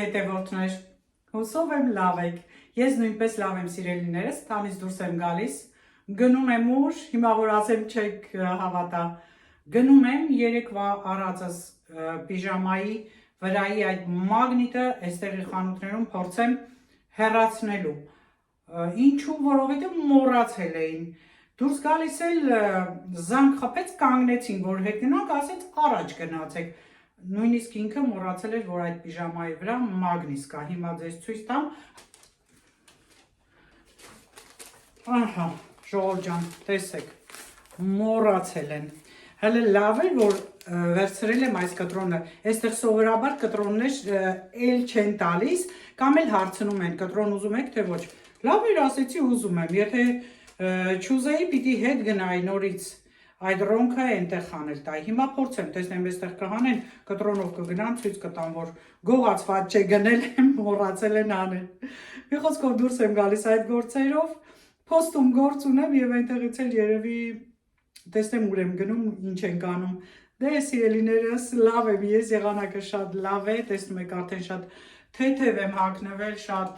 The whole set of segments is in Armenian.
հետևորդներ, հուսով եմ լավ եք, ես նույնպես լավ եմ սիրելիներս, տանից դուրս եմ գալիս, գնում եմ ուր, հիմա որ ասեմ չեք հավատա, գնում եմ երեկվա առածս պիժամայի վրայի այդ մագնիտը այստեղի խանութներում փորձեմ հեռացնելու, ինչու, որովհետև մոռացել էին, դուրս գալիս էլ զանգ խփեց, կանգնեցին, որ հետ գնանք, ասեց առաջ գնացեք, նույնիսկ ինքը մոռացել էր, որ այդ պիժամայի վրա մագնիս կա, հիմա ձեզ ցույց տամ, ահա, ժողովուրդ ջան, տեսեք, մոռացել են, հələ լավ է, որ վերցրել եմ այս կտրոնը, այստեղ սովորաբար կտրոններ էլ չեն տալիս, կամ էլ հարցնում են, կտրոն ուզում եք, թե ոչ, լավ էր, ասեցի ուզում եմ, եթե չուզեի, պիտի հետ գնայի նորից, այդ ռոնքը այնտեղ խանել տայի, հիմա փորձեմ, տեսնեմ այստեղ կհանեն, կտրոնով կգնան, ցույց կտամ, որ գողացված չէ գնել եմ, մոռացել են անել, մի խոսքով դուրս եմ գալիս այդ գործերով, փոստում գործ ունեմ և այնտեղից էլ երևի տեսնեմ ուր եմ գնում, ինչ ենք անում, դե սիրելիներս լավ եմ, ես եղանակը շատ լավ է, տեսնում եք արդեն շատ թեթև եմ հագնվել, շատ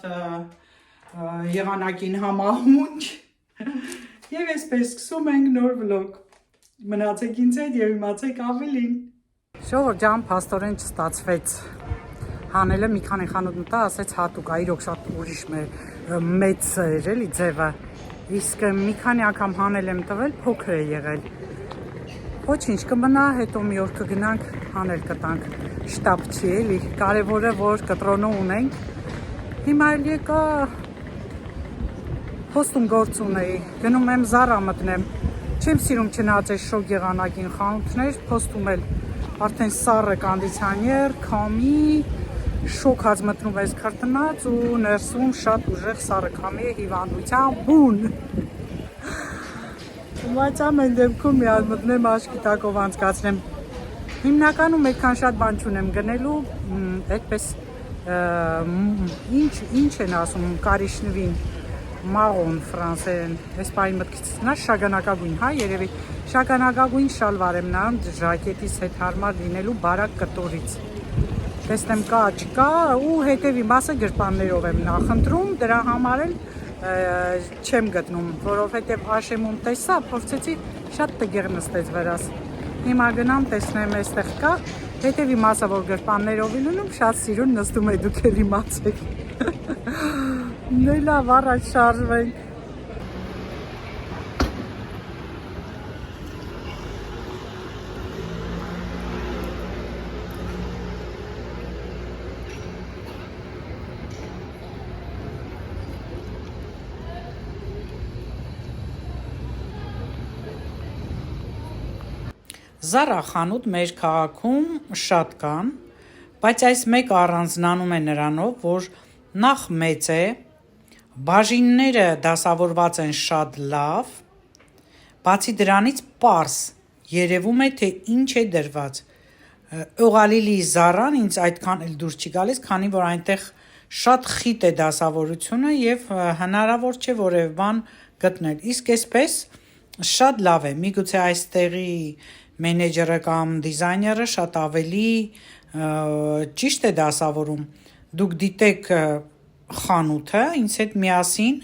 եղանակին համահունչ և այսպես սկսում ենք նոր վլոգ, մնացեք ինձ հետ և իմացեք ավելին։ Ժողովուրդ ջան, փաստորեն չստացվեց հանելը, մի քանի խանութ մտա, ասեց հատուկ, իրոք շատ ուրիշ մեծ էր էլի ձևը, իսկ մի քանի անգամ հանել եմ տվել, փոքր է եղել, ոչինչ կմնա, հետո մի օր կգնանք, հանել կտանք, շտապ չի էլի, կարևորը որ կտրոնը ունենք, հիմա էլ եկա փոստում գործ ունեի, գնում եմ Զարա մտնեմ, չեմ սիրում չնայած շոգ եղանակին խանութներ, փոստում էլ արդեն սառը կոնդիցիոներ, քամի, շոգած մտնում ես քրտնած ու ներսում շատ ուժեղ սառը քամի է հիվանդության բուն։ Բայց ամեն դեպքում մի հատ մտնեմ աչքի տակով անցկացնեմ։ Հիմնականում այդքան շատ բան չունեմ գնելու, այդպես ինչ են ասում կարիշնվին, մաղոն ֆրանսերեն, այս պահի մտքից նա շագանակագույն, հա երևի շագանակագույն շալվար եմ նայում ժակետից հետ հարմար լինելու բարակ կտորից, տեսնեմ կա չկա ու հետևի մասը գրպաններով եմ նախընտրում, դրա համար էլ չեմ գտնում, որովհետև աշեմում տեսա, փորձեցի շատ տգեղ նստեց վրաս, հիմա գնամ տեսնեմ այստեղ կա, հետևի մասը որ գրպաններով լինում, շատ սիրուն նստում է դուք էլ իմացեք։ Նե լավ առաջ շարժվենք։ Զարա խանութ մեր քաղաքում շատ կան, բայց այս մեկ առանձնանում է նրանով, որ նախ մեծ է, բաժինները դասավորված են շատ լավ, բացի դրանից պարզ, երևում է, թե ինչ է դրված, օղալիլի Զարան ինձ այդքան էլ դուր չի գալիս, քանի որ այնտեղ շատ խիտ է դասավորությունը և հնարավոր չէ որևէ բան գտնել, իսկ այսպես շատ լավ է, միգուցե այստեղի մենեջերը կամ դիզայները շատ ավելի ճիշտ է դասավորում, դուք դիտեք խանութը, ինձ հետ միասին,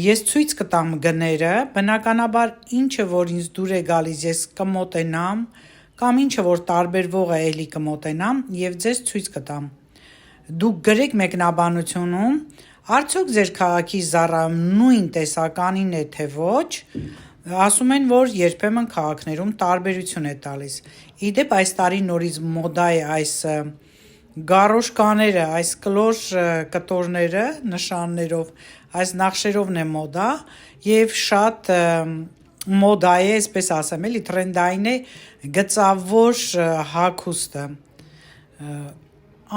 ես ցույց կտամ գները, բնականաբար ինչը որ ինձ դուր է գալիս, ես կմոտենամ, կամ ինչը որ տարբերվող է էլի կմոտենամ և ձեզ ցույց կտամ, դուք գրեք մեկնաբանությունում, արդյոք ձեր քաղաքի Զարայում նույն տեսականին է թե ոչ, ասում են, որ երբեմն քաղաքներում տարբերություն է տալիս, իդեպ այս տարի նորից մոդա է այս գարոշկաները, այս կլոր կտորները նշաններով, այս նախշերովն է մոդա և շատ մոդա է, այսպես ասեմ, էլի տրենդային է գծավոր հագուստը,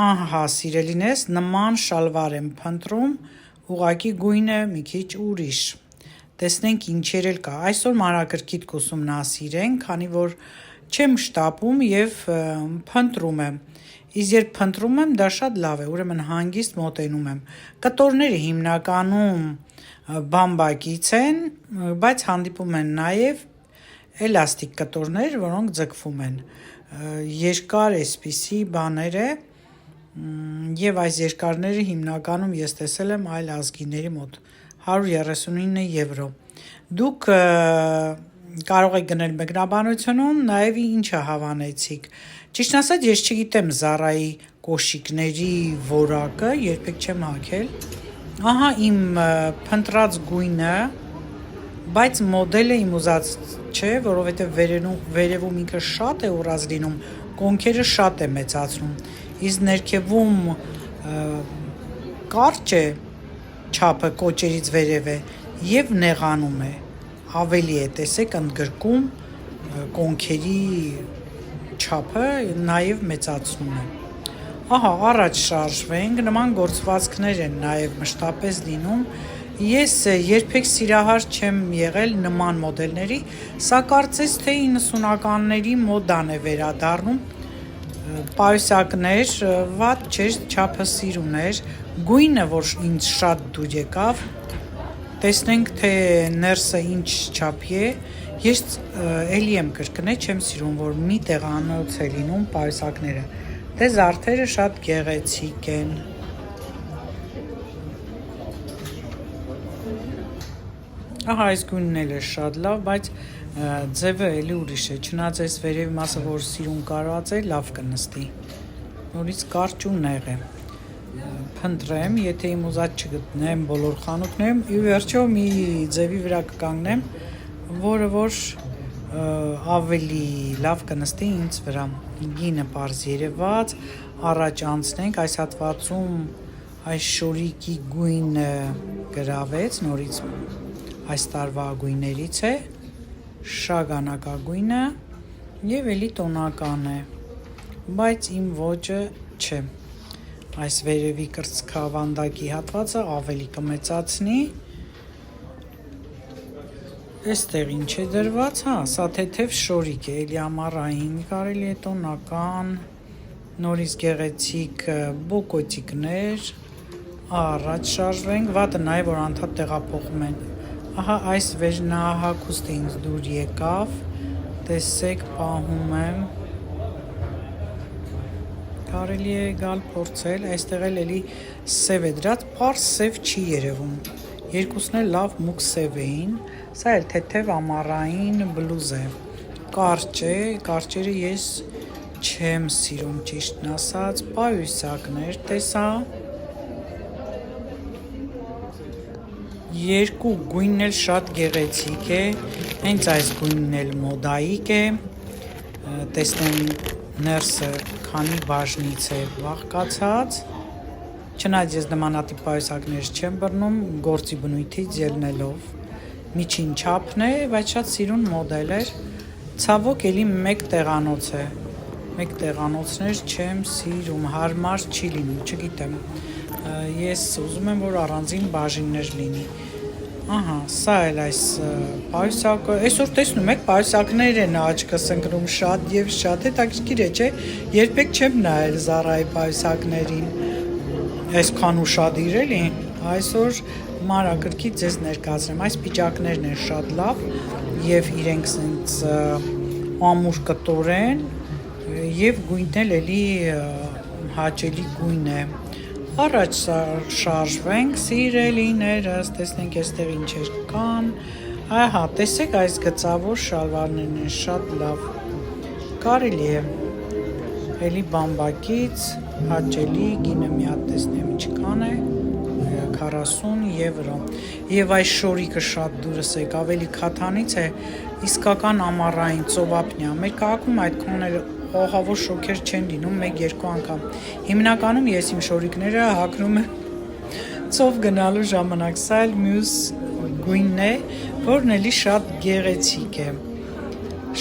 ահա սիրելիներս, նման շալվար եմ փնտրում, ուղղակի գույնը մի քիչ ուրիշ, տեսնենք ինչեր էլ կա, այսօր մանրակրկիտ կուսումնասիրենք, քանի որ չեմ շտապում և փնտրում եմ, իսկ երբ փնտրում եմ, դա շատ լավ է, ուրեմն հանգիստ մոտենում եմ, կտորները հիմնականում բամբակից են, բայց հանդիպում են նաև էլաստիկ կտորներ, որոնք ձգվում են, երկար էսպիսի բաներ է, Եվ այս երկարները հիմնականում ես տեսել եմ այլ ազգիների մոտ 139 եվրո։ Դուք կարող եք գնել մեկնաբանությունում, նաև ինչը հավանեցիք։ Ճիշտ ասած, ես չգիտեմ Zara-ի կոշիկների որակը, երբեք չեմ հագել։ Ահա իմ փնտրած գույնը, բայց մոդելը իմ ուզած չէ, որովհետև վերևում ինքը շատ է ուռած լինում, կոնքերը շատ է մեծացնում, իսկ ներքևում կարճ է չափը կոճերից վերև է եւ նեղանում է, ավելի է, տեսեք, ընդգրկում կոնքերի չափը նաև մեծացնում է։ Ահա, առաջ շարժվենք, նման գործվածքներ են նաև մշտապես լինում։ Ես երբեք սիրահար չեմ եղել նման մոդելների, սա կարծես թե 90-ականների մոդան է վերադառնում, պայուսակներ, վատ չէր, չափը սիրուն էր, գույնը, որ ինձ շատ դուր եկավ, տեսնենք թե ներսը ինչ չափի է, ես էլի եմ կրկնել, չեմ սիրում, որ մի տեղանոց է լինում պայուսակները, դե զարդերը շատ գեղեցիկ են։ Ահա այս գույնն էլ է շատ լավ, բայց ձևը էլի ուրիշ է, չնայած այս վերևի մասը, որ սիրուն կարված է, լավ կնստի, նորից կարճ ու նեղ է։ Փնտրեմ, եթե իմ ուզած չգտնեմ բոլոր խանութներում, ի վերջո մի ձևի վրա կկանգնեմ, որը որ ավելի լավ կնստի ինձ վրա։ Գինը պարզ երևաց, առաջ անցնենք, այս հատվածում այս շորիկի գույնը գրավեց, նորից այս տարվա գույներից է, շագանակագույնը եւ էլի տոնական է, բայց իմ ոճը չէ։ Այս վերևի կրծքավանդակի հատվածը ավելի կմեծացնի։ Այստեղ ինչ է դրված, հա, սա թեթև շորիկ է, էլի ամառային, կարելի է տոնական, նորից գեղեցիկ բոկոտիկներ, առաջ շարժվենք, վատը նաև որ անդադ տեղափոխում են։ Ահա այս վերջնահագուստը ինձ դուր եկավ, տեսեք, պահում եմ, կարելի է գալ փորձել, այստեղ էլի սև է դրած, պարզ սև չի երևում, երկուսն էլ լավ մուգ սև էին, սա էլ թեթև ամառային բլուզ է, կարճ է, կարճերը ես չեմ սիրում ճիշտն ասած, պայուսակներ տեսա, երկու գույնն էլ շատ գեղեցիկ է, հենց այս գույնն էլ մոդայիկ է, տեսնեմ ներսը քանի բաժնից է բաղկացած, չնայած ես նմանատիպ պայուսակներ չեմ բռնում, գործի բնույթից ելնելով, միջին չափն է, բայց շատ սիրուն մոդել էր, ցավոք էլի մեկ տեղանոց է, մեկ տեղանոցներ չեմ սիրում, հարմար չի լինում, չգիտեմ, ես ուզում եմ, որ առանձին բաժիններ լինի, ահա, սա էլ այս պայուսակը, այսօր տեսնում եք, պայուսակներ են աչքս ընկնում շատ և շատ, հետաքրքիր է, չէ, երբեք չեմ նայել Zara-ի պայուսակներին, այսքան ուշադիր էլի, այսօր մանրակրկիտ ձեզ ներկայացնեմ, այս պիջակներն են շատ լավ և իրենք սենց ամուր կտոր են և գույնն էլ էլի հաճելի գույն է, առաջ շարժվենք սիրելիներս, տեսնենք այստեղ ինչեր կան, ահա, տեսեք այս գծավոր շալվարներն են շատ լավ, կարելի է, էլի բամբակից, հաճելի, գինը մի հատ տեսնեմ ինչքան է, 40 եվրո, և այս շորիկը շատ դուրս եք, ավելի քաթանից է, իսկական ամառային ծովափնյա, մեր քաղաքում այդ կոները ահավոր շոքեր չեն լինում 1-2 անգամ, հիմնականում ես իմ շորիկները հագնում եմ ծով գնալու ժամանակ, սա էլ մյուս գույնն է, որն էլի շատ գեղեցիկ է,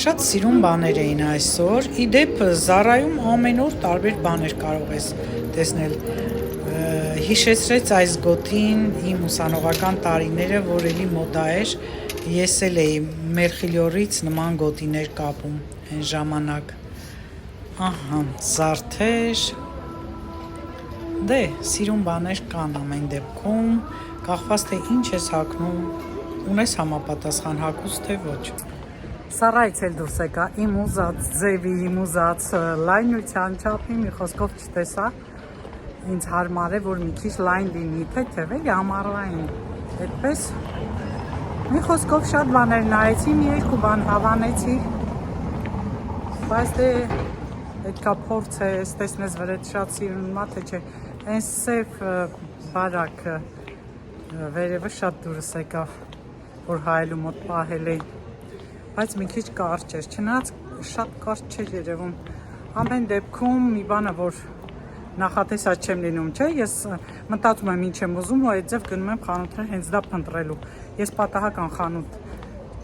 շատ սիրուն բաներ էին այսօր, իդեպ Zara-ում ամեն օր տարբեր բաներ կարող ես տեսնել, հիշեցրեց այս գոտին իմ ուսանողական տարիները, որ էլի մոդա էր, ես էլ էի Մերխիլյորից նման գոտիներ կապում այն ժամանակ, ահա, զարդեր, դե, սիրուն բաներ կան ամեն դեպքում, կախված թե ինչ ես հագնում, ունես համապատասխան հագուստ թե ոչ։ Սառայից էլ դուրս եկա, իմ ուզած ձևի, իմ ուզած լայնության չափի, մի խոսքով չտեսա, ինձ հարմար է, որ մի քիչ լայն լինի, թեթև էլի ամառային, այդպես մի խոսքով շատ բաներ նայեցի, մի երկու բան հավանեցի, բայց դե պետքա փորձես, տեսնես վրեդ շատ սիրուն թե չէ, այն սև բարակը վերևը շատ դուրս եկավ, որ հայելու մոտ պահել էին, բայց մի քիչ կարճ էր, չնայած շատ կարճ չէր երևում, ամեն դեպքում մի բանը, որ նախատեսած չեմ լինում, չէ, ես մտածում եմ ինչ եմ ուզում ու այդ ձև գնում եմ խանութներ հենց դա փնտրելու, ես պատահական խանութ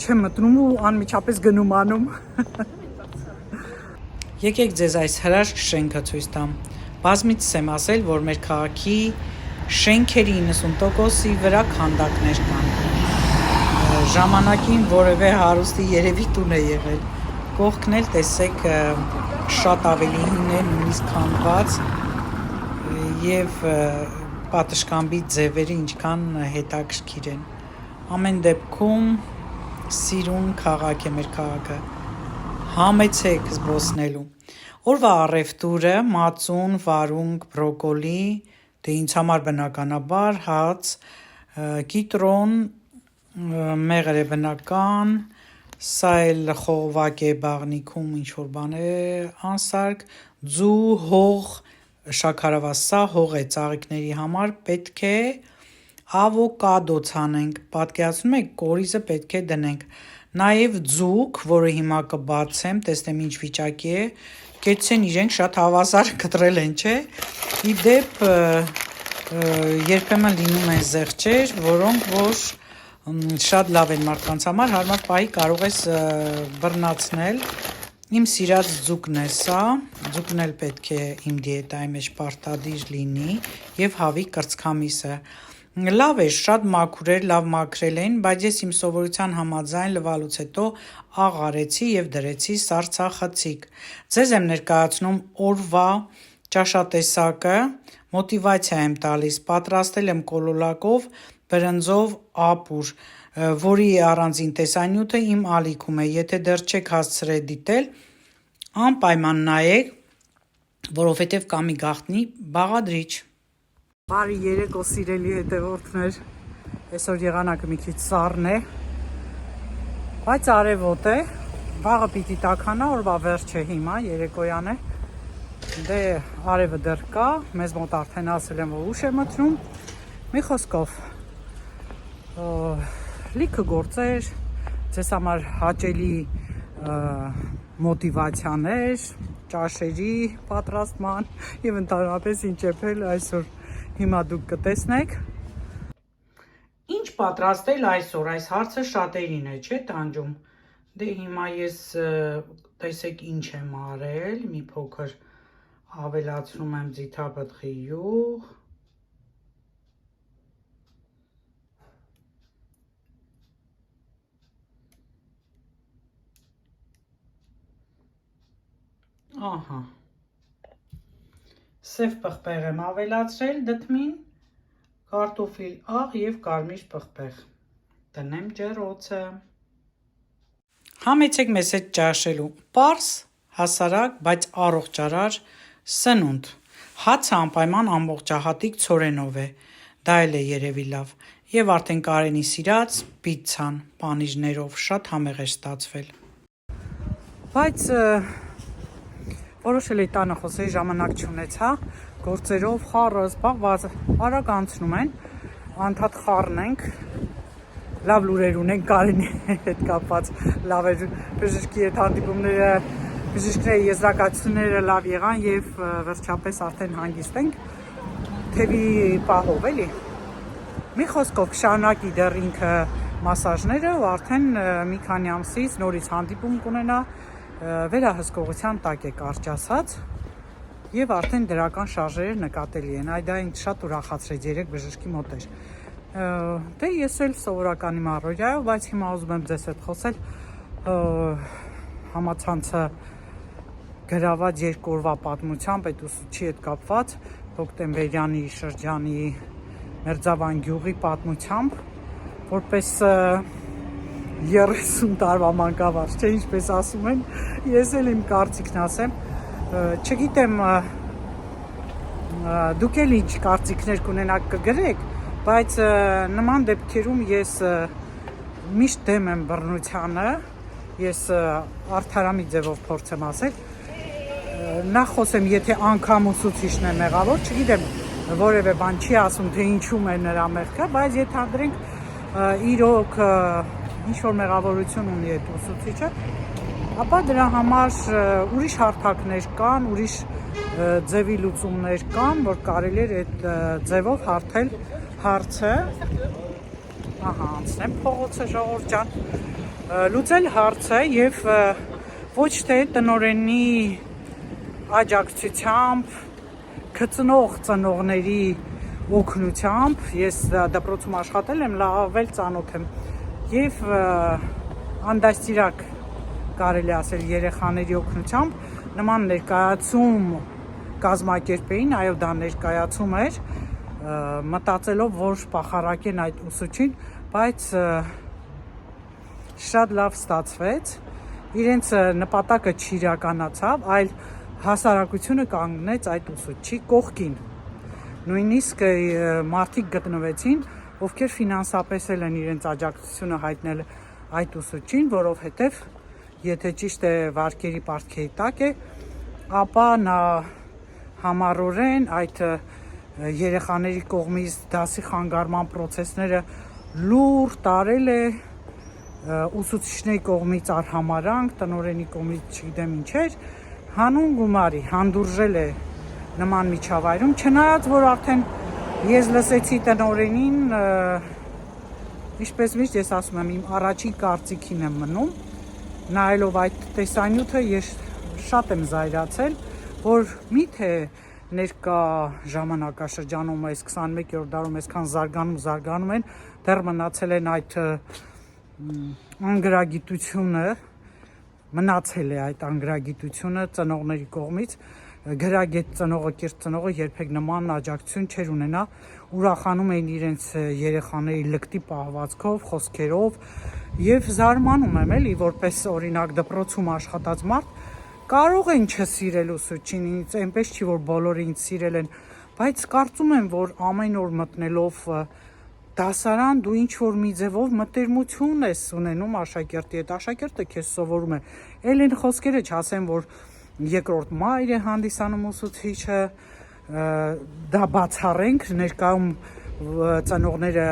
չեմ մտնում ու անմիջապես գնում անում։ Եկեք ձեզ այս հրաշք շենքը ցույց տամ, բազմիցս եմ ասել, որ մեր քաղաքի շենքերի 90%-ի վրա քանդակներ կան, ժամանակին որևէ հարուստի երևի տուն է եղել, կողքն էլ տեսեք շատ ավելի հին է, նույնիսկ քանդված և պատշգամբի ձևերը ինչքան հետաքրքիր են, ամեն դեպքում սիրուն քաղաք է մեր քաղաքը, համեցեք զբոսնելու, օրվա առևտուրը մածուն, վարունգ, բրոկոլի, դե ինձ համար բնականաբար հաց, կիտրոն, մեղր է բնական, սա էլ խողովակ է բաղնիքում ինչ-որ բան է անսարք, ձու, հող, շաքարավազ, սա հող է ծաղիկների համար, պետք է ավոկադո ցանենք, պատկերացնում եք կորիզը պետք է դնենք, նաև ձուկ, որը հիմա կբացեմ, տեսնեմ ինչ վիճակի է, կեցցեն իրենք շատ հավասար կտրել են, չէ, ի դեպ երբեմն լինում են զեղչեր, որոնք որ շատ լավ են մարդկանց համար, հարմար պահի կարող ես բռնացնել, իմ սիրած ձուկն է սա, ձուկն էլ պետք է իմ դիետայի մեջ պարտադիր լինի և հավի կրծքամիսը, լավ է, շատ մաքուր էր, լավ մաքրել էին, բայց ես իմ սովորության համաձայն լվալուց հետո աղ արեցի և դրեցի սառցախցիկ, ձեզ եմ ներկայացնում օրվա ճաշատեսակը, մոտիվացիա եմ տալիս, պատրաստել եմ կոլոլակով, բրնձով ապուր, որի առանձին տեսանյութը իմ ալիքում է, եթե դեռ չեք հասցրել դիտել, անպայման նայեք, որովհետև կա մի գաղտնի բաղադրիչ։ Բարի երեկո սիրելի հետևորդներ, այսօր եղանակը մի քիչ սառն է, բայց արևոտ է, վաղը պիտի տաքանա, օրվա վերջ է հիմա, երեկոյան է, դե արևը դեռ կա, մեզ մոտ արդեն ասել եմ, որ ուշ է մթնում, մի խոսքով, լիքը գործեր, ձեզ համար հաճելի մոտիվացիաներ, ճաշերի պատրաստման և ընդհանրապես ինչ եփել այսօր հիմա դուք կտեսնեք։ Ինչ պատրաստել այսօր, այս հարցը շատերին է, չէ՞ տանջում։ Դե հիմա ես տեսեք ինչ եմ արել, մի փոքր ավելացնում եմ ձիթապտղի յուղ։ Ահա։ Սև պղպեղ եմ ավելացրել դդմին, կարտոֆիլ աղ և կարմիր պղպեղ, տնեմ ջեռոցը։ Համեցեք մեզ հետ ճաշելու, պարզ, հասարակ, բայց առողջարար սնունդ, հացը անպայման ամբողջահատիկ ցորենով է, դա էլ է երևի լավ, և արդեն Կարենի սիրած պիցցան պանիրներով, շատ համեղ էր ստացվել։ Բայց որոշել էի տանը խոսել, ժամանակ չունեցա, գործերով խառը զբաղված, արագ անցնում են, անդադ խառնենք, լավ լուրեր ունենք Կարենի հետ կապված, լավ էր բժշկի հետ հանդիպումները, բժիշկների եզրակացությունները լավ եղան և վերջապես արդեն հանգիստ ենք, թևի պահով էլի, մի խոսքով կշարունակի դեռ ինքը մասաժները ու արդեն մի քանի ամսից նորից հանդիպում կունենա, վերահսկողության տակ է կարճ ասած և արդեն դրական շարժերը նկատելի են, այդ ինձ շատ ուրախացրեց, երեկ բժշկի մոտ էր, դե ես էլ սովորական իմ առօրյայով, բայց հիմա ուզում եմ ձեզ հետ խոսել համացանցը գրաված 2 օրվա պատմությամբ, այդ ուսուցչի հետ կապված, հոկտեմբերյանի շրջանի Մերձավան գյուղի պատմությամբ, որպես 30 տարվա մանկավարժ, չէ, ինչպես ասում են, ես էլ իմ կարծիքն ասեմ, չգիտեմ դուք էլ ինչ կարծիքներ կունենաք կգրեք, բայց նման դեպքերում ես միշտ դեմ եմ բռնությանը, ես արդարամի ձևով փորձեմ ասել, նախ խոսեմ, եթե անգամ ուսուցիչն է մեղավոր, չգիտեմ, որևէ բան չի ասում, թե ինչում է նրա մեղքը, բայց ենթադրենք իրոք ինչ-որ մեղավորություն ունի այդ ուսուցիչը, ապա դրա համար ուրիշ հարթակներ կան, ուրիշ ձևի լուծումներ կան, որ կարելի է այդ ձևով հարթել հարցը, անցնեմ փողոցը ժողովուրդ ջան, լուծել հարցը եւ ոչ թե տնօրենի աջակցությամբ, ծնողների օգնությամբ, ես դպրոցում աշխատել եմ, լավ ծանոթ եմ եւ անդաստիրակ կարելի ասել երեխաների օգնությամբ նման ներկայացում կազմակերպեին, այո դա ներկայացում էր, մտածելով, որ պախարակեն այդ ուսուցչին, բայց շատ լավ ստացվեց, իրենց նպատակը չիրականացավ, այլ հասարակությունը կանգնեց այդ ուսուցչի կողքին, նույնիսկ մարդիկ գտնվեցին, ովքեր ֆինանսապես են իրենց աջակցությունը հայտնել այդ ուսուցչին, որովհետև եթե ճիշտ է վարկերի պարտքերի տակ է, ապա նա համառորեն այդ երեխաների կողմից դասի խանգարման պրոցեսները լուր տարել է ուսուցիչների կողմից արհամարանք, տնօրենի կողմից չգիտեմ ինչեր, հանուն գումարի հանդուրժել է նման միջավայրում, չնայած որ արդեն ես լսեցի տնօրենին, ինչպես միշտ ես ասում եմ, իմ առաջին կարծիքին եմ մնում, նայելով այդ տեսանյութը ես շատ եմ զայրացել, որ միթե ներկա ժամանակաշրջանում այս 21-րդ դարում այսքան զարգանում են, դեռ մնացել են այդ անգրագիտությունը, մնացել է այդ անգրագիտությունը ծնողների կողմից, գրագետ ծնողը, կիրթ ծնողը երբեք նման աջակցություն չէր ունենա, ուրախանում էին իրենց երեխաների լկտի պահվածքով, խոսքերով եւ զարմանում եմ էլի, որպես օրինակ դպրոցում աշխատած մարդ, կարող են չսիրել ուսուցչին, ինձ այնպես չի, որ բոլորը ինձ սիրել են, բայց կարծում եմ, որ ամեն օր մտնելով դասարան դու ինչ-որ մի ձևով մտերմություն ես ունենում աշակերտի հետ, աշակերտը քեզ սովորում է, էլ են խոսքերը չասեմ, որ երկրորդ մայր է հանդիսանում ուսուցիչը, դա բացառենք, ներկայում ծնողները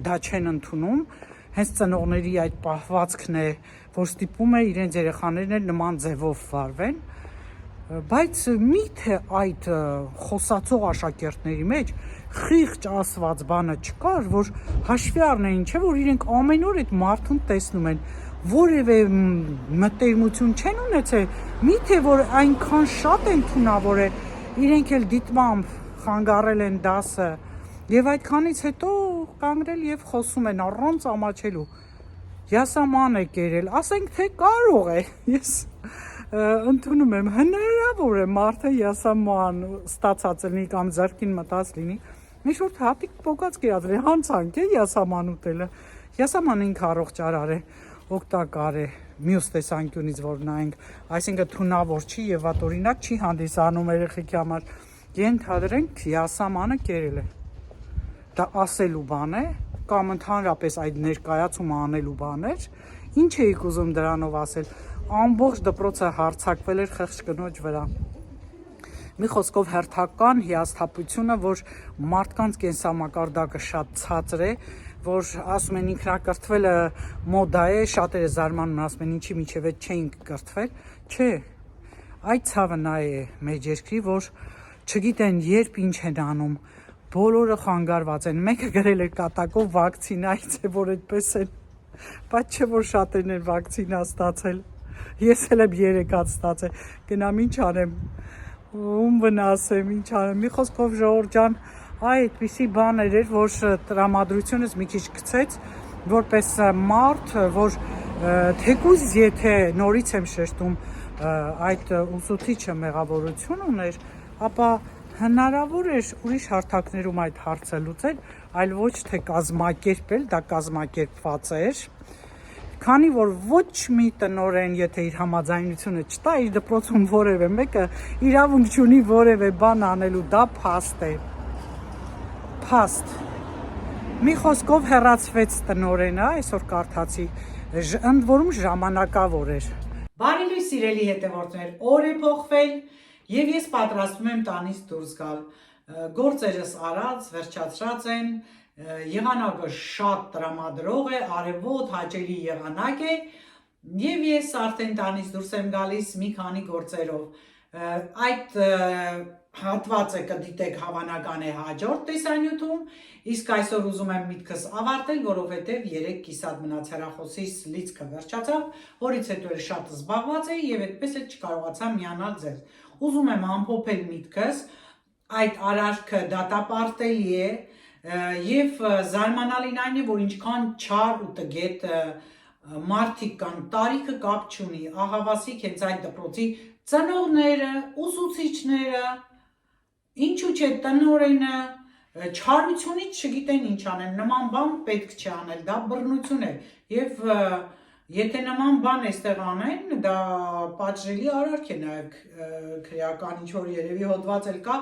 դա չեն ընդունում, հենց ծնողների այդ պահվածքն է, որ ստիպում է իրենց երեխաներն նման ձևով վարվեն, բայց միթե այդ խոսացող աշակերտների մեջ խիղճ ասված բանը չկար, որ հաշվի առնեին, չէ, որ իրենք ամեն օր այդ մարդուն տեսնում են, որևէ մտերմություն չեն ունեցել, միթե որ այնքան շատ են թունավորել, իրենք էլ դիտմամբ խանգարել են դասը եւ այդքանից հետո կանգնել եւ խոսում են առանց ամաչելու, յասաման է կերել, ասենք թե կարող է, ես ընդունում եմ, հնարավոր է մարդը յասաման ստացած լինի կամ ձեռքին մտած լինի, ինչ-որ հատիկ պոկած կերած լինի, հանցանք է յասաման ուտելը, յասաման ինքը առողջարար է, օգտակար է, մյուս տեսանկյունից որ նայենք, այսինքն թունավոր չի եւ վատօրինակ չի հանդիսանում երեխեքի համար, ենթադրենք յասամանը կերել է, դա ասելու բան է, կամ ընդհանրապես այդ ներկայացումը անելու բան էր, ինչ էիք ուզում դրանով ասել, ամբողջ դպրոցը հարձակվել էր խեղճ կնոջ վրա, մի խոսքով հերթական հիասթափությունը, որ մարդկանց կենսամակարդակը շատ ցածր է, որ ասում են ինքնակրթվելը մոդա է, շատերը զարմանում ասում են ինչի միջև է չէինք կրթվել, չէ, այդ ցավը նա է մեր երկրի, որ չգիտեն երբ ինչ են անում, բոլորը խանգարված են, մեկը գրել է կատակով վակցինայից է, որ այդպես են, բայց չէ որ շատերն են վակցինա ստացել, ես էլ եմ 3 հատ ստացել, գնամ ինչ անեմ, ում վնասեմ, ինչ անեմ, մի խոսքով ժողովուրդ ջան, այդպիսի բաներ էր, որ տրամադրությունս մի քիչ գցեց, որպես մարդ, որ թեկուզ եթե նորից եմ շեշտում այդ ուսուցիչը մեղավորություն ուներ, ապա հնարավոր էր ուրիշ հարթակներում այդ հարցը լուծել, այլ ոչ թե կազմակերպել, դա կազմակերպված էր, Քանի որ ոչ մի տնօրեն, եթե իր համաձայնությունը չտա, իր դպրոցում որևէ մեկը իրավունք չունի որևէ բան անելու, դա փաստ է։ Փաստ։ Մի խոսքով հեռացվեց տնօրենը, այսօր կարդացի, ընդ որում ժամանակավոր էր։ Բարի լույս սիրելի հետևորդներ, օր է փոխվել եւ ես պատրաստվում եմ տանից դուրս գալ։ Գործերս արած, վերջացրած են, եղանակը շատ տրամադրող է, արևոտ, հաճելի եղանակ է եւ ես արդեն տանից դուրս եմ գալիս մի քանի գործերով։ Այդ հատվածը կդիտեք հավանական է հաջորդ տեսանյութում, իսկ այսօր ուզում եմ միտքս ավարտել, որովհետև 3 կիսատ մնաց հեռախոսիս լիցքը վերջացավ, որից հետո էլ շատ զբաղված էի եւ այդպես էլ չկարողացա միանալ ձեզ։ Ուզում եմ ամփոփել միտքս, այդ արարքը դատապարտելի է եւ զարմանալին այն է, որ ինչքան չար ու տգետ մարդիկ կան, տարիքը կապ չունի, աղավասիկ հենց այդ դպրոցի ծնողները, ուսուցիչները, ինչու՞ չէ տնօրենը, չարությունից չգիտեն ինչ անեն, նման բան պետք չի անել, դա բռնություն է եւ եթե նման բան էստեղ անեն, դա պատժելի արարք է նաեւ քրեական ինչ որ երևի հոդված էլ կա,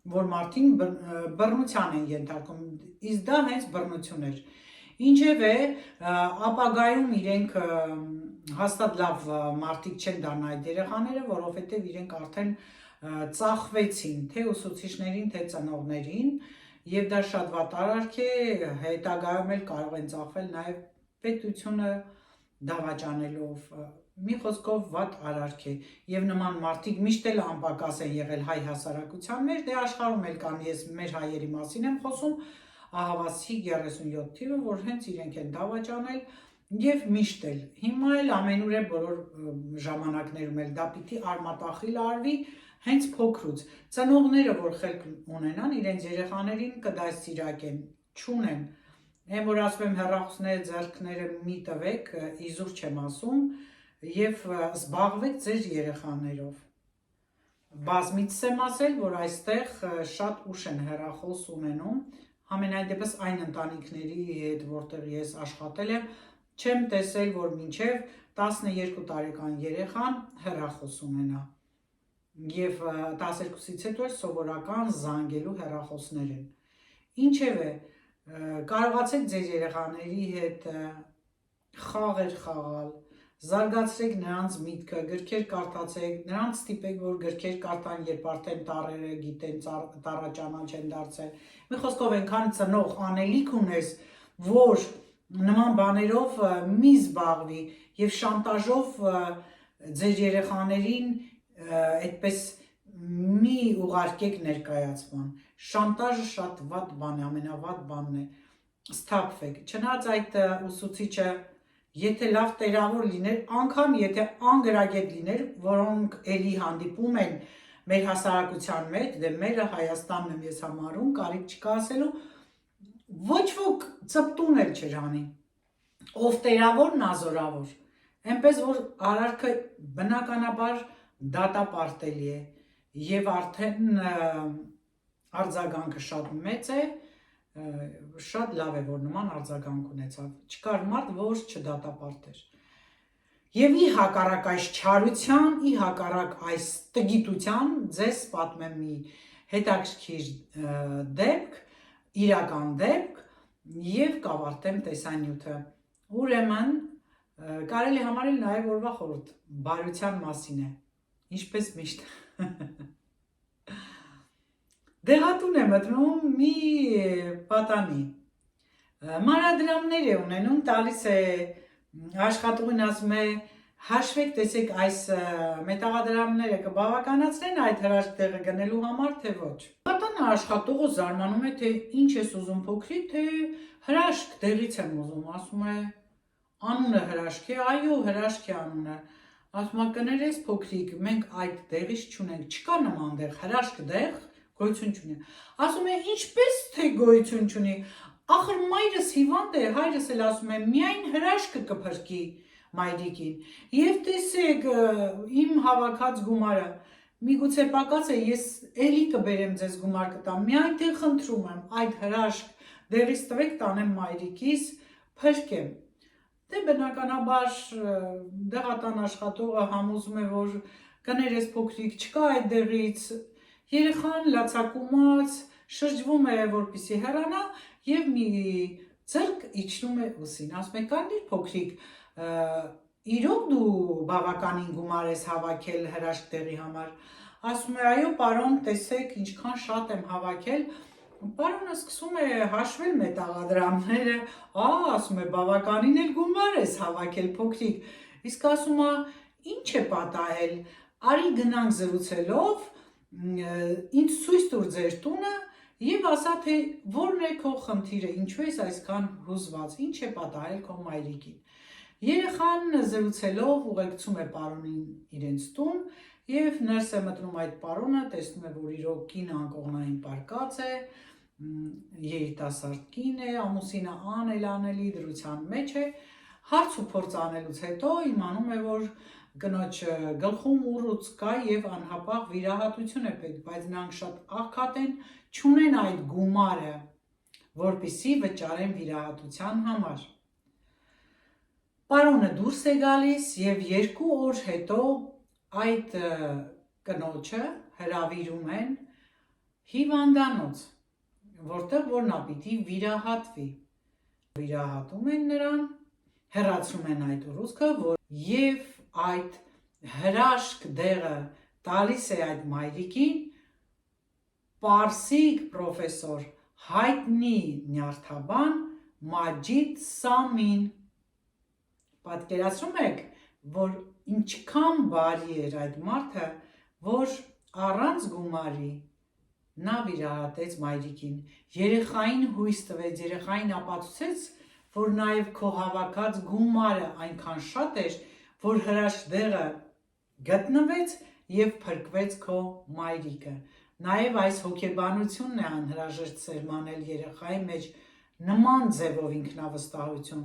որ մարդին բռնության են ենթարկում, իսկ դա հենց բռնություն էր։ Ինչևէ, ապագայում իրենք հաստատ լավ մարդիկ չեն դառնա այդ երեխաները, որովհետև իրենք արդեն ծախվեցին թե ուսուցիչներին, թե ծնողներին, եւ դա շատ վատ արարք է, հետագայում էլ կարող են ծախվել նաեւ պետությունը դավաճանելով, մի խոսքով վատ արարք է, եւ նման մարդիկ միշտ էլ անպակաս են եղել հայ հասարակության մեջ, դե աշխարհում էլ կան, ես մեր հայերի մասին եմ խոսում, ահավասի 37 թիվը, որ հենց իրենք են դավաճանել եւ միշտ էլ, հիմա էլ ամենուր է բոլոր ժամանակներում էլ դա պիտի արմատախիլ արվի հենց փոքրուց, ծնողները որ խելք ունենան, իրենց երեխաներին կդաստիարակեն, չունեն, այն որ ասում եմ հեռախոսները, ձեռքները մի տվեք, իզուր չեմ ասում եւ զբաղվեք ձեր երեխաներով։ Բազմիցս եմ ասել, որ այստեղ շատ ուշ են հեռախոս ունենում, համենայն դեպս այն ընտանիքների հետ, որտեղ ես աշխատել եմ, չեմ տեսել, որ մինչև 12 տարեկան երեխան հեռախոս ունենա եւ 12-ից հետո էլ սովորական զանգելու հեռախոսներ են։ Ինչևէ, կարողացեք ձեր երեխաների հետ խաղեր խաղալ, զարգացրեք նրանց միտքը, գրքեր կարդացեք, նրանց ստիպեք, որ գրքեր կարդան, երբ արդեն տառերը գիտեն, տառաճանան չեն դարձել։ Մի խոսքով այնքան ծնող անելիք ունես, որ նման բաներով մի զբաղվի եւ շանտաժով ձեր երեխաներին այդպես մի ուղարկեք ներկայացման։ Շանտաժը շատ վատ բան է, ամենավատ բանն է։ Սթափվեք։ Չնայած այդ ուսուցիչը եթե լավ տերավոր լիներ, անգամ եթե անգրագետ լիներ, որոնք էլի հանդիպում են մեր հասարակության մեջ, դե մերը Հայաստանն եմ ես համարում, կարիք չկա ասելու, ոչ ոք ծպտուն էլ չէր անի, ով տերավոր, նա զորավոր, այնպես որ արարքը բնականաբար դատապարտելի է եւ արդեն արձագանքը շատ մեծ է, շատ լավ է, որ նման արձագանք ունեցավ, չկար մարդ, որ չդատապարտեր։ Եվ ի հակառակ այս չարության, ի հակառակ այս տգիտության, ձեզ պատմեմ մի հետաքրքիր դեպք, իրական դեպք եւ կավարտեմ տեսանյութը։ Ուրեմն կարելի համարել նաեւ օրվա խորհուրդ բարության մասին է, ինչպես միշտ։ Դեղատուն է մտնում մի պատանի, մանրադրամներ է ունենում, տալիս է աշխատողին ասում է հաշվեք տեսեք այս մետաղադրամները կբավականացնեն այդ հրաշք տեղը գնելու համար, թե ոչ։ Պատանը աշխատողը զարմանում է, թե ինչ ես ուզում փոքրիկ, թե հրաշք տեղից եմ ուզում, ասում է անունը հրաշք է, այո հրաշք է անունը, ասում է կներես փոքրիկ, մենք այդ տեղից չունենք, չկա նման դեղ, հրաշք դեղ գոյություն չունի, ասում է ինչպես թե գոյություն չունի, ախր մայրս հիվանդ է, հայրս էլ ասում է միայն հրաշքը կփրկի մայրիկին, եւ տեսեք իմ հավաքած գումարը, միգուցե պակաս է, ես էլի կբերեմ ձեզ գումար կտամ, միայն թե խնդրում եմ այդ հրաշք դեղից տվեք տանեմ մայրիկիս, փրկեմ, Դե բնականաբար դեղատան աշխատողը համոզում է, որ կներես փոքրիկ չկա այդտեղից, երեխան լացակումած շրջվում է, որպեսզի հեռանա եւ մի ձեռք իջնում է ուսին, ասում է կանդիր փոքրիկ, իրոք դու բավականին գումար ես հավաքել հրաշք տեղի համար, ասում է այո պարոն, տեսեք ինչքան շատ եմ հավաքել, պարոնը սկսում է հաշվել մետաղադրամները, ասում է բավականին էլ գումար ես հավաքել փոքրիկ, իսկ ասում է ինչ է պատահել, արի գնանք զրուցելով, ինձ ցույց տուր ձեր տունը եւ ասա թե որն է քո խնդիրը, ինչու ես այսքան հուզված, ինչ է պատահել քո մայրիկին։ Երեխան զրուցելով ուղեկցում է պարոնին իրենց տուն եւ ներս է մտնում այդ պարոնը, տեսնում է, որ իրոք կինը անկողնային պարկած է, երիտասարդ կին է, ամուսինը անելանելի դրության մեջ է, հարց ու փորձ անելուց հետո իմանում է, որ կնոջ գլխում ուռուց կա եւ անհապաղ վիրահատություն է պետք, բայց նրանք շատ աղքատ են, չունեն այդ գումարը, որպեսզի վճարեն վիրահատության համար։ Պարոնը դուրս է գալիս եւ 2 օր հետո այդ կնոջը հրավիրում են հիվանդանոց, որտեղ որ նա պիտի վիրահատվի։ Վիրահատում են նրան, հեռացնում են այդ ուռուցքը, եւ այդ հրաշք դեղը տալիս է այդ մայրիկին պարսիկ պրոֆեսոր հայտնի նյարդաբան Մաջիդ Սամին։ Պատկերացնում եք, որ ինչքան բարի էր այդ մարդը, որ առանց գումարի նա վիրահատեց մայրիկին, երեխային հույս տվեց, երեխային ապացուցեց, որ նաև քո հավաքած գումարը այնքան շատ էր, որ հրաշք դեղը գտնվեց եւ փրկվեց քո մայրիկը։ Նաև այս հոգեբանությունն է անհրաժեշտ սերմանել երեխայի մեջ նման ձևով ինքնավստահություն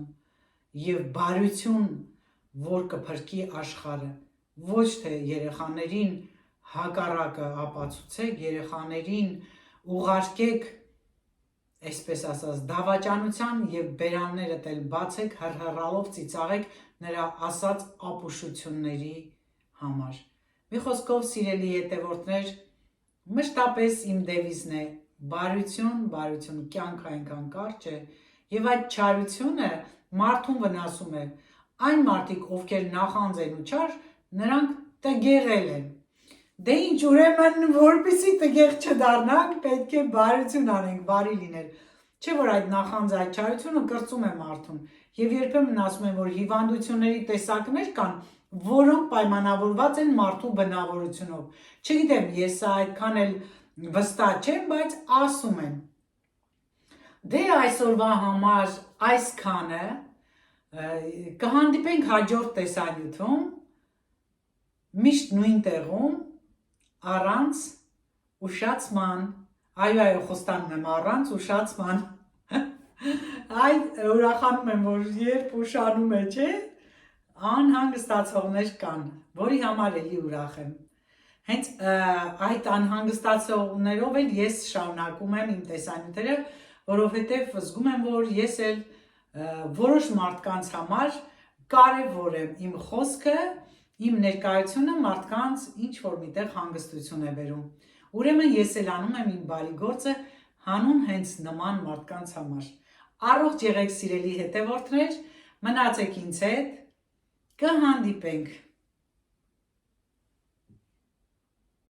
եւ բարություն, որ կփրկի աշխարհը, ոչ թե երեխաներին հակառակը ապացուցեք, երեխաներին ուղարկեք, այսպես ասած, դավաճանության եւ բերանները տել բացեք, հրհրալով ծիծաղեք նրա ասած ապուշությունների համար։ Մի խոսքով, սիրելի հետևորդներ, մշտապես իմ դևիզն է բարություն, բարություն, կյանքը այնքան կարճ է եւ այդ չարությունը մարդուն վնասում է։ Այն մարդիկ, ովքեր նախանձ են ու չար, նրանք տգեղել են։ Դե ինչ, ուրեմն, որպեսզի տգեղ չդառնանք, պետք է բարություն անենք, բարի լինել։ Չէ՞ որ այդ նախանձը, այդ չարությունը կրծում է մարդուն։ Եվ երբեմն ասում են, որ հիվանդությունների տեսակներ կան, որոնք պայմանավորված են մարդու բնավորությունով։ Չգիտեմ, ես այդքան էլ վստահ չեմ, բայց ասում են։ Դե այսօրվա համար այսքանը, կհանդիպենք հաջորդ տեսանյութում, միշտ նույն տեղում, առանց ուշացման, այո, խոստանում եմ առանց ուշացման, այդ ուրախանում եմ, որ երբ ուշանում է, չէ, անհանգստացողներ կան, որի համար էլի ուրախ եմ, հենց այդ անհանգստացողներով էլ ես շարունակում եմ իմ տեսանյութերը, որովհետև զգում եմ, որ ես էլ որոշ մարդկանց համար կարևոր եմ իմ խոսքը, իմ ներկայությունը մարդկանց ինչ-որ միտեղ հանգստություն է բերում։ Ուրեմն ես էլ անում եմ իմ բարի գործը հանուն հենց նման մարդկանց համար։ Առողջ եղեք սիրելի հետևորդներ, մնացեք ինձ հետ, կհանդիպենք